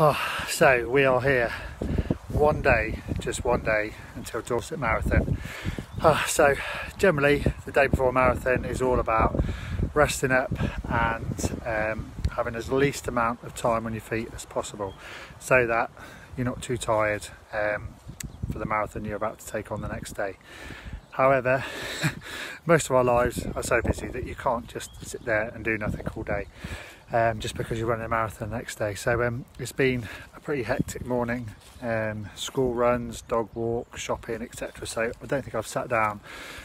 So we are here one day, just one day until Dorset Marathon. So generally the day before a marathon is all about resting up and having as least amount of time on your feet as possible so that you're not too tired for the marathon you're about to take on the next day. However, most of our lives are so busy that you can't just sit there and do nothing all day just because you're running a marathon the next day. So it's been a pretty hectic morning, school runs, dog walk, shopping, etc. So I don't think I've sat down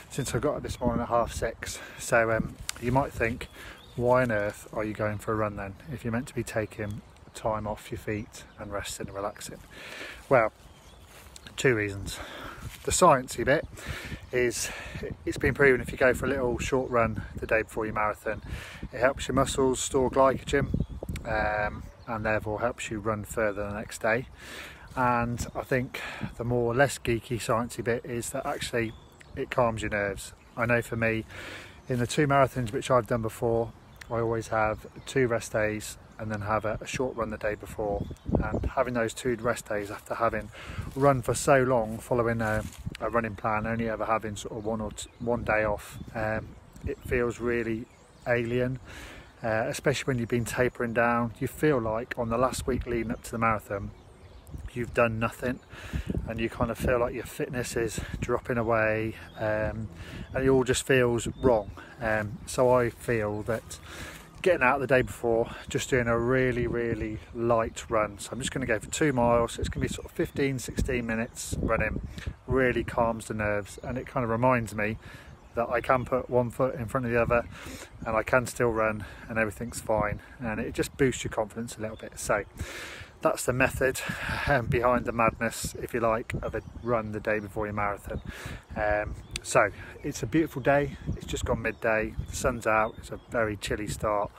since I got up this morning at 6:30. So you might think, why on earth are you going for a run then if you're meant to be taking time off your feet and resting and relaxing? Well, two reasons. The sciencey bit is it's been proven if you go for a little short run the day before your marathon, it helps your muscles store glycogen and therefore helps you run further the next day. And I think the more less geeky sciencey bit is that actually it calms your nerves. I know for me, in the 2 marathons which I've done before, I always have 2 rest days and then have a short run the day before, and having those 2 rest days after having run for so long, following a running plan, only ever having sort of one day off, it feels really alien, especially when you've been tapering down. You feel like on the last week leading up to the marathon you've done nothing, and you kind of feel like your fitness is dropping away, and it all just feels wrong. So I feel that getting out the day before, just doing a really light run, so I'm just going to go for 2 miles, so it's going to be sort of 15-16 minutes running, really calms the nerves, and it kind of reminds me that I can put one foot in front of the other and I can still run and everything's fine, and it just boosts your confidence a little bit. So that's the method behind the madness, if you like, of a run the day before your marathon. So it's a beautiful day, it's just gone midday, the sun's out, it's a very chilly start,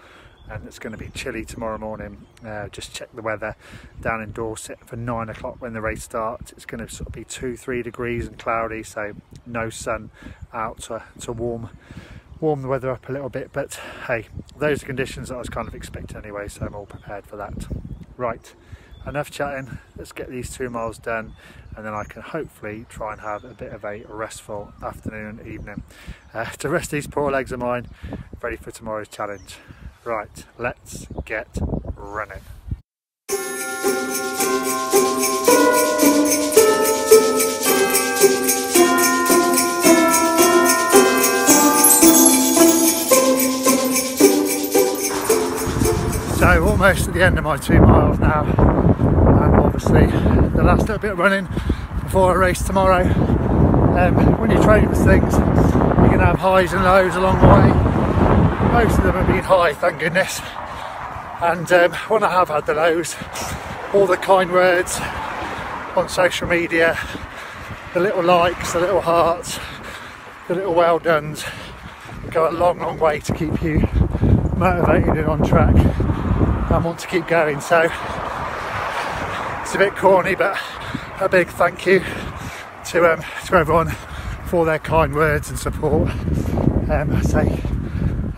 and it's going to be chilly tomorrow morning. Just check the weather down in Dorset for 9 o'clock when the race starts. It's going to sort of be 2-3 degrees and cloudy, so no sun out to warm the weather up a little bit. But hey, those are conditions that I was kind of expecting anyway, so I'm all prepared for that. Right, enough chatting, let's get these 2 miles done, and then I can hopefully try and have a bit of a restful afternoon and evening to rest these poor legs of mine, ready for tomorrow's challenge. Right, let's get running. So almost at the end of my 2 miles now, and obviously the last little bit of running before I race tomorrow. When you train for things, you're going to have highs and lows along the way. Most of them have been high, thank goodness, and when I have had the lows, all the kind words on social media, the little likes, the little hearts, the little well dones go a long way to keep you motivated and on track and want to keep going. So it's a bit corny, but a big thank you to everyone for their kind words and support. I say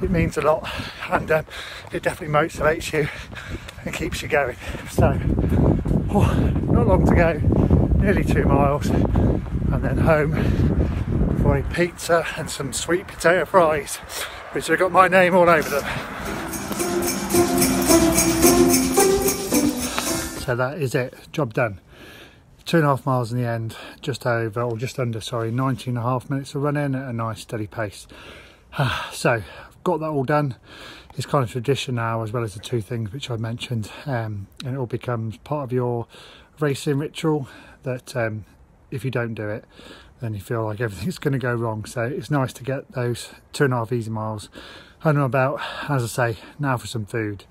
it means a lot, and it definitely motivates you and keeps you going. So not long to go, nearly 2 miles, and then home for a pizza and some sweet potato fries, which have got my name all over them. So that is it, job done. 2.5 miles in the end, just over, or just under, sorry, 19.5 minutes of running at a nice steady pace. So I've got that all done. It's kind of tradition now, as well as the 2 things which I mentioned, and it all becomes part of your racing ritual that if you don't do it, then you feel like everything's going to go wrong. So it's nice to get those 2.5 easy miles under my belt. As I say, now for some food.